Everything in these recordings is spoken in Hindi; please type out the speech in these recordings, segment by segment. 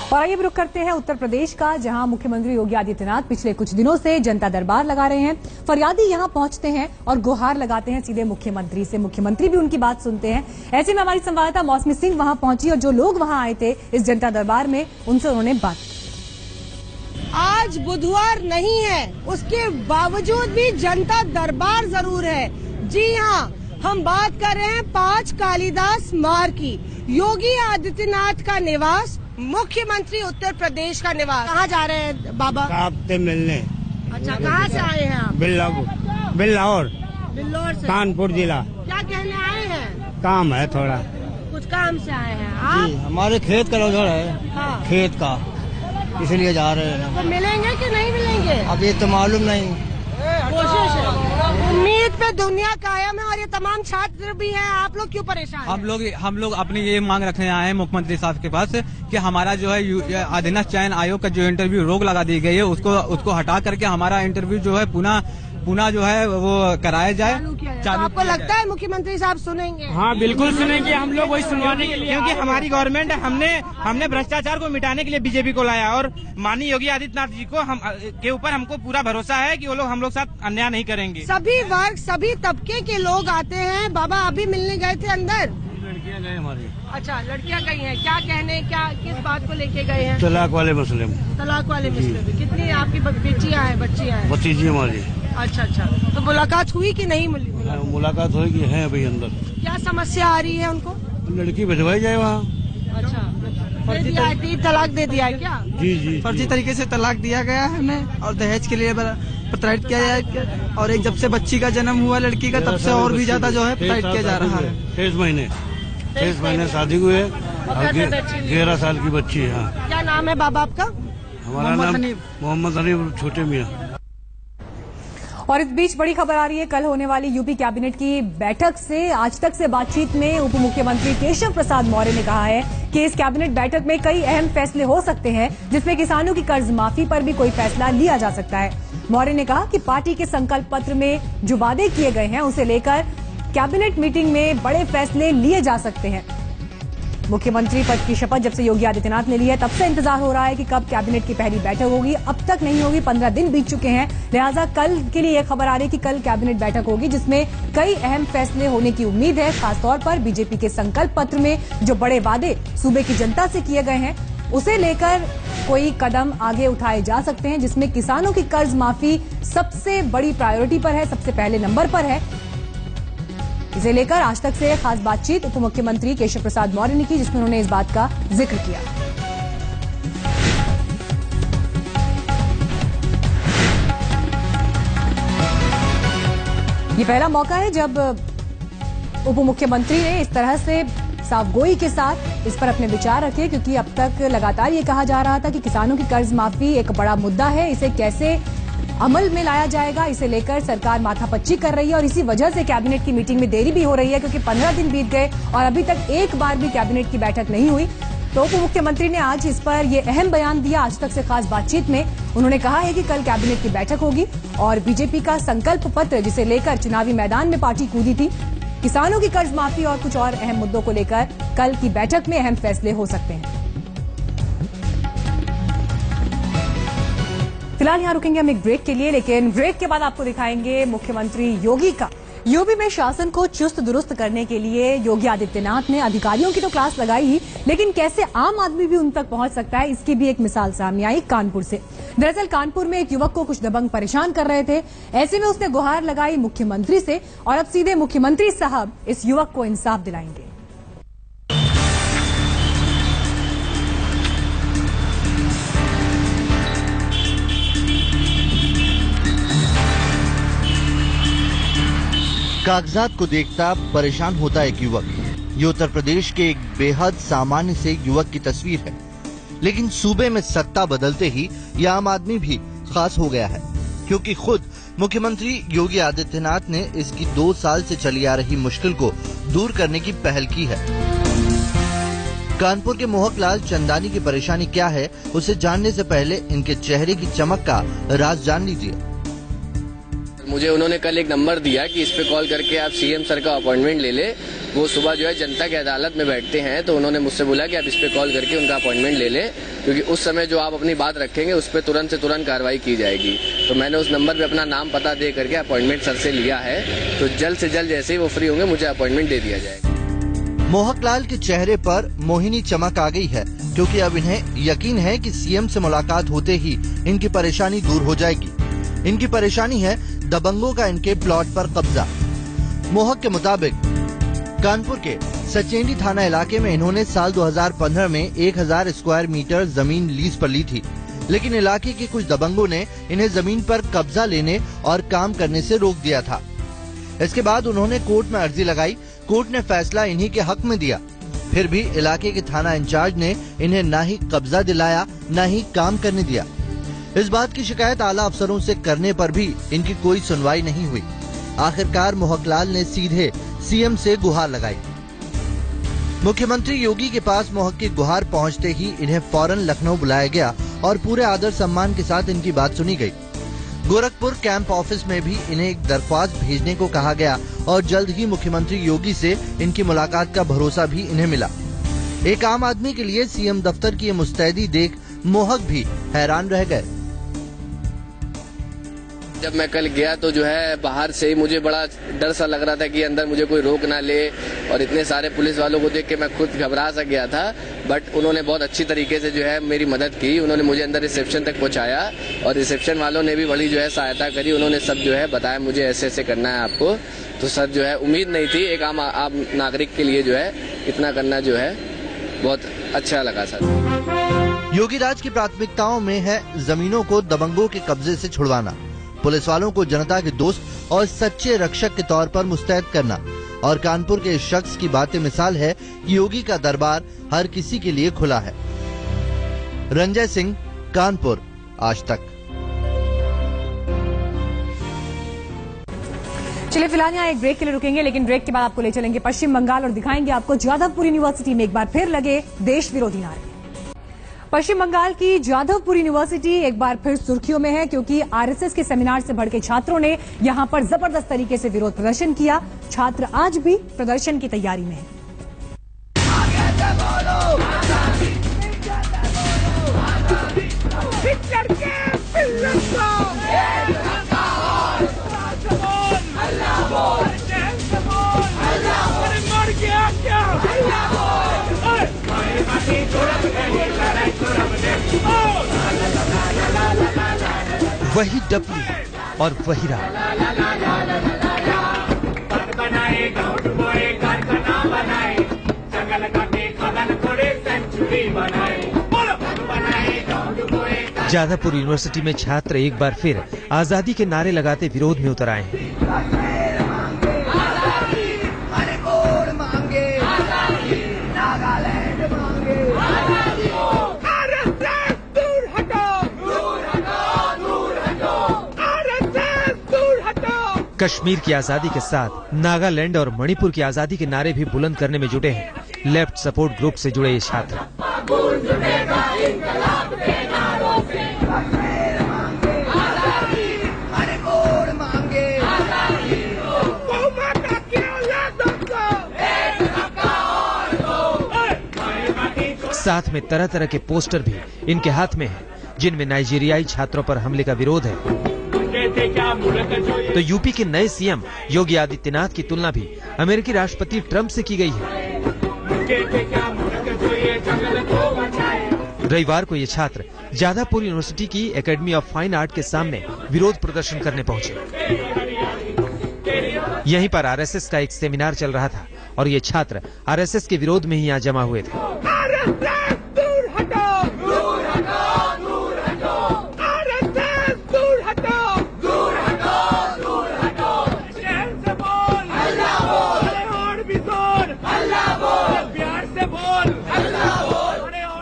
और आइए रुख करते हैं उत्तर प्रदेश का, जहां मुख्यमंत्री योगी आदित्यनाथ पिछले कुछ दिनों से जनता दरबार लगा रहे हैं। फरियादी यहां पहुंचते हैं और गुहार लगाते हैं सीधे मुख्यमंत्री से। मुख्यमंत्री भी उनकी बात सुनते हैं। ऐसे में हमारी संवाददाता मौसमी सिंह वहां पहुंची और जो लोग वहां आए थे इस जनता दरबार में, उनसे उन्होंने बात की। आज बुधवार नहीं है, उसके बावजूद भी जनता दरबार जरूर है। जी हाँ, हम बात कर रहे हैं 5 कालिदास मार्ग की। योगी आदित्यनाथ का निवास, मुख्यमंत्री उत्तर प्रदेश का निवास। कहाँ जा रहे हैं बाबा? आपसे मिलने। अच्छा, कहाँ से आए हैं आप? बिल्लावर से कानपुर जिला। क्या कहने आए हैं? काम है थोड़ा, कुछ काम से आए हैं आप? हमारे खेत का रोजगार है। हाँ। खेत का, इसलिए जा रहे हैं। तो मिलेंगे कि नहीं मिलेंगे? अब ये तो मालूम नहीं। कोशिश है, उम्मीद पे दुनिया कायम है। और ये तमाम छात्र भी हैं, आप लोग क्यों परेशान हैं? हम लोग अपनी ये मांग रखने आए हैं मुख्यमंत्री साहब के पास कि हमारा जो है अधीनस्थ चयन आयोग का जो इंटरव्यू रोक लगा दी गई है, उसको हटा करके हमारा इंटरव्यू जो है पुनः जो है वो कराया जाए। तो आपको लगता है मुख्यमंत्री साहब सुनेंगे? हाँ, बिल्कुल सुनेंगे। हम लोग वही सुनवाने के लिए, क्योंकि हमारी गवर्नमेंट है। हमने भ्रष्टाचार को मिटाने के लिए बीजेपी को लाया और माननीय योगी आदित्यनाथ जी को के ऊपर हमको पूरा भरोसा है कि वो लोग हम लोग साथ अन्याय नहीं करेंगे। सभी वर्ग, सभी तबके के लोग आते हैं। बाबा अभी मिलने गए थे अंदर? लड़कियां गए हमारी। अच्छा, लड़कियां गई हैं। क्या कहने, क्या किस बात को लेके गए हैं? तलाक वाले मसले में। तलाक वाले मसले में। कितनी आपकी बच्चियां हैं? भतीजी हमारी। अच्छा, तो मुलाकात हुई कि नहीं? मुलाकात होगी, है अभी अंदर। क्या समस्या आ रही है उनको? लड़की भिजवाई जाए वहाँ। अच्छा, तलाक दे दिया है क्या? जी। फर्जी तरीके से तलाक दिया गया है हमें और दहेज के लिए प्रताड़ित किया जाए। और एक जब से बच्ची का जन्म हुआ लड़की का, तब से और भी ज्यादा जो है प्रताड़ित किया जा रहा है। 6 महीने शादी हुए, 11 साल की बच्ची है। हाँ। क्या नाम है बाबा आपका? हमारा नाम मोहम्मद हनीफ छोटे मियाँ। और इस बीच बड़ी खबर आ रही है, कल होने वाली यूपी कैबिनेट की बैठक से आज तक से बातचीत में उप मुख्यमंत्री केशव प्रसाद मौर्य ने कहा है कि इस कैबिनेट बैठक में कई अहम फैसले हो सकते हैं, जिसमें किसानों की कर्ज माफी पर भी कोई फैसला लिया जा सकता है। मौर्य ने कहा कि पार्टी के संकल्प पत्र में जो वादे किए गए हैं उसे लेकर कैबिनेट मीटिंग में बड़े फैसले लिए जा सकते हैं। मुख्यमंत्री पद की शपथ जब से योगी आदित्यनाथ ने ली है, तब से इंतजार हो रहा है कि कब कैबिनेट की पहली बैठक होगी। अब तक नहीं होगी, 15 दिन बीत चुके हैं। लिहाजा कल के लिए यह खबर आ रही है कि कल कैबिनेट बैठक होगी, जिसमें कई अहम फैसले होने की उम्मीद है। खासतौर पर बीजेपी के संकल्प पत्र में जो बड़े वादे सूबे की जनता से किए गए हैं, उसे लेकर कोई कदम आगे उठाए जा सकते हैं, जिसमें किसानों की कर्ज माफी सबसे बड़ी प्रायोरिटी पर है, सबसे पहले नंबर पर है। इसे लेकर आज तक से खास बातचीत उप मुख्यमंत्री केशव प्रसाद मौर्य ने की, जिसमें उन्होंने इस बात का जिक्र किया। ये पहला मौका है जब उप मुख्यमंत्री ने इस तरह से साफगोई के साथ इस पर अपने विचार रखे, क्योंकि अब तक लगातार ये कहा जा रहा था कि किसानों की कर्ज माफी एक बड़ा मुद्दा है, इसे कैसे अमल में लाया जाएगा, इसे लेकर सरकार माथापच्ची कर रही है। और इसी वजह से कैबिनेट की मीटिंग में देरी भी हो रही है, क्योंकि 15 दिन बीत गए और अभी तक एक बार भी कैबिनेट की बैठक नहीं हुई। तो उप मुख्यमंत्री ने आज इस पर यह अहम बयान दिया। आज तक से खास बातचीत में उन्होंने कहा है कि कल कैबिनेट की बैठक होगी और बीजेपी का संकल्प पत्र, जिसे लेकर चुनावी मैदान में पार्टी कूदी थी, किसानों की कर्ज माफी और कुछ और अहम मुद्दों को लेकर कल की बैठक में अहम फैसले हो सकते हैं। फिलहाल यहां रुकेंगे हम एक ब्रेक के लिए, लेकिन ब्रेक के बाद आपको दिखाएंगे मुख्यमंत्री योगी का यूपी में शासन को चुस्त दुरुस्त करने के लिए योगी आदित्यनाथ ने अधिकारियों की तो क्लास लगाई ही, लेकिन कैसे आम आदमी भी उन तक पहुंच सकता है, इसकी भी एक मिसाल सामने आई कानपुर से। दरअसल कानपुर में एक युवक को कुछ दबंग परेशान कर रहे थे। ऐसे में उसने गुहार लगाई मुख्यमंत्री से और अब सीधे मुख्यमंत्री साहब इस युवक को इंसाफ दिलाएंगे। कागजात को देखता परेशान होता एक युवक। ये उत्तर प्रदेश के एक बेहद सामान्य से युवक की तस्वीर है, लेकिन सूबे में सत्ता बदलते ही यह आम आदमी भी खास हो गया है, क्योंकि खुद मुख्यमंत्री योगी आदित्यनाथ ने इसकी 2 साल से चली आ रही मुश्किल को दूर करने की पहल की है। कानपुर के मोहकलाल चंदानी की परेशानी क्या है, उसे जानने से पहले इनके चेहरे की चमक का राज जान लीजिए। मुझे उन्होंने कल एक नंबर दिया कि इस पे कॉल करके आप सीएम सर का अपॉइंटमेंट ले ले, वो सुबह जो है जनता की अदालत में बैठते हैं, तो उन्होंने मुझसे बोला कि आप इस पे कॉल करके उनका अपॉइंटमेंट ले लें, क्योंकि उस समय जो आप अपनी बात रखेंगे उस पर तुरंत से तुरंत कार्रवाई की जाएगी। तो मैंने उस नंबर पे अपना नाम पता दे करके अपॉइंटमेंट सर से लिया है, तो जल्द से जल्द जैसे ही वो फ्री होंगे मुझे अपॉइंटमेंट दे दिया जाएगा। मोहक लाल के चेहरे पर मोहिनी चमक आ गई है, क्योंकि अब इन्हें यकीन है कि सीएम से मुलाकात होते ही इनकी परेशानी दूर हो जाएगी। इनकी परेशानी है दबंगों का इनके प्लॉट पर कब्जा। मोहक के मुताबिक कानपुर के सचेंडी थाना इलाके में इन्होंने साल 2015 में 1000 स्क्वायर मीटर जमीन लीज पर ली थी, लेकिन इलाके के कुछ दबंगों ने इन्हें जमीन पर कब्जा लेने और काम करने से रोक दिया था। इसके बाद उन्होंने कोर्ट में अर्जी लगाई। कोर्ट ने फैसला इन्हीं के हक में दिया। फिर भी इलाके के थाना इंचार्ज ने इन्हें न ही कब्जा दिलाया, न ही काम करने दिया। इस बात की शिकायत आला अफसरों से करने पर भी इनकी कोई सुनवाई नहीं हुई। आखिरकार मोहक लाल ने सीधे सीएम से गुहार लगाई। मुख्यमंत्री योगी के पास मोहक की गुहार पहुंचते ही इन्हें फौरन लखनऊ बुलाया गया और पूरे आदर सम्मान के साथ इनकी बात सुनी गई। गोरखपुर कैंप ऑफिस में भी इन्हें एक दरख्वास्त भेजने को कहा गया और जल्द ही मुख्यमंत्री योगी से इनकी मुलाकात का भरोसा भी इन्हें मिला। एक आम आदमी के लिए सीएम दफ्तर की ये मुस्तैदी देख मोहक भी हैरान रह गए। जब मैं कल गया तो जो है बाहर से ही मुझे बड़ा डर सा लग रहा था कि अंदर मुझे कोई रोक ना ले, और इतने सारे पुलिस वालों को देख के मैं खुद घबरा सा गया था। बट उन्होंने बहुत अच्छी तरीके से जो है मेरी मदद की। उन्होंने मुझे अंदर रिसेप्शन तक पहुंचाया और रिसेप्शन वालों ने भी बड़ी जो है सहायता करी। उन्होंने सब जो है बताया मुझे ऐसे ऐसे करना है आपको। तो सर जो है उम्मीद नहीं थी एक आम नागरिक के लिए जो है इतना करना जो है बहुत अच्छा लगा सर। योगी राज की प्राथमिकताओं में है जमीनों को दबंगों के कब्जे से छुड़वाना, पुलिस वालों को जनता के दोस्त और सच्चे रक्षक के तौर पर मुस्तैद करना। और कानपुर के इस शख्स की बातें मिसाल है कि योगी का दरबार हर किसी के लिए खुला है। रंजय सिंह, कानपुर, आज तक। चलिए फिलहाल यहाँ एक ब्रेक के लिए रुकेंगे, लेकिन ब्रेक के बाद आपको ले चलेंगे पश्चिम बंगाल और दिखाएंगे आपको जादवपुर यूनिवर्सिटी में एक बार फिर लगे देश विरोधी नारे। पश्चिम बंगाल की जादवपुर यूनिवर्सिटी एक बार फिर सुर्खियों में है, क्योंकि आरएसएस के सेमिनार से भड़के छात्रों ने यहां पर जबरदस्त तरीके से विरोध प्रदर्शन किया। छात्र आज भी प्रदर्शन की तैयारी में हैं। वही डब्ल्यू और वही राग। जादवपुर यूनिवर्सिटी में छात्र एक बार फिर आजादी के नारे लगाते विरोध में उतर आए हैं। कश्मीर की आजादी के साथ नागालैंड और मणिपुर की आजादी के नारे भी बुलंद करने में जुटे हैं लेफ्ट सपोर्ट ग्रुप से जुड़े ये छात्र। साथ में तरह तरह के पोस्टर भी इनके हाथ में हैं, जिनमें नाइजीरियाई छात्रों पर हमले का विरोध है। तो यूपी के नए सीएम योगी आदित्यनाथ की तुलना भी अमेरिकी राष्ट्रपति ट्रंप से की गई है। रविवार को ये छात्र जादवपुर यूनिवर्सिटी की एकेडमी ऑफ फाइन आर्ट के सामने विरोध प्रदर्शन करने पहुंचे। यहीं पर आरएसएस का एक सेमिनार चल रहा था और ये छात्र आरएसएस के विरोध में ही यहाँ जमा हुए थे।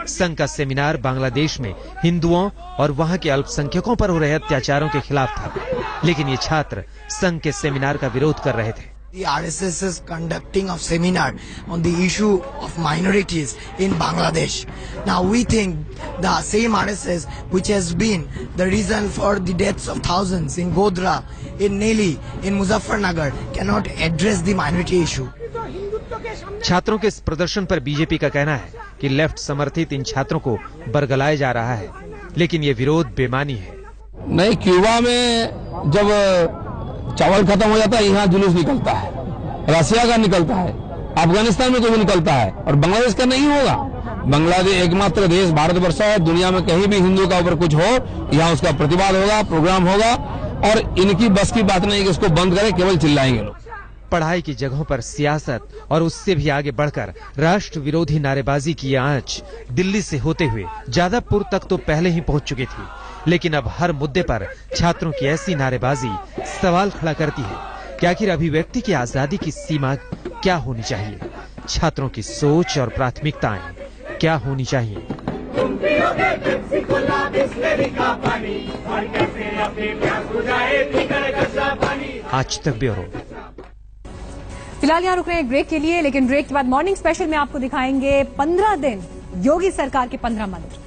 संघ का सेमिनार बांग्लादेश में हिंदुओं और वहां के अल्पसंख्यकों पर हो रहे अत्याचारों के खिलाफ था, लेकिन ये छात्र संघ के सेमिनार का विरोध कर रहे थे। The RSS is conducting a seminar on the issue of minorities in Bangladesh. Now we think the same RSS which has been the reason for the deaths of thousands in Godhra, in Neli, in Muzaffarnagar cannot address the minority issue. छात्रों के इस प्रदर्शन पर बीजेपी का कहना है कि लेफ्ट समर्थित इन छात्रों को बरगलाया जा रहा है, लेकिन ये विरोध बेमानी है। नहीं, क्यूबा में जब चावल खत्म हो जाता है यहाँ जुलूस निकलता है, रसिया का निकलता है, अफगानिस्तान में कभी निकलता है, और बांग्लादेश का नहीं होगा। बांग्लादेश एकमात्र देश भारतवर्ष है, दुनिया में कहीं भी हिंदू का ऊपर कुछ हो यहाँ उसका प्रतिवाद होगा, प्रोग्राम होगा, और इनकी बस की बात नहीं कि इसको बंद करें, केवल चिल्लाएंगे लोग। पढ़ाई की जगहों पर सियासत और उससे भी आगे बढ़कर राष्ट्र विरोधी नारेबाजी की आंच दिल्ली से होते हुए जादवपुर तक तो पहले ही पहुंच चुकी थी, लेकिन अब हर मुद्दे पर छात्रों की ऐसी नारेबाजी सवाल खड़ा करती है कि आखिर अभिव्यक्ति की आजादी की सीमा क्या होनी चाहिए, छात्रों की सोच और प्राथमिकताएं क्या होनी चाहिए। आज तक ब्यूरो। फिलहाल यहाँ रुक रहे हैं ब्रेक के लिए, लेकिन ब्रेक के बाद मॉर्निंग स्पेशल में आपको दिखाएंगे 15 दिन योगी सरकार के 15 मंत्र।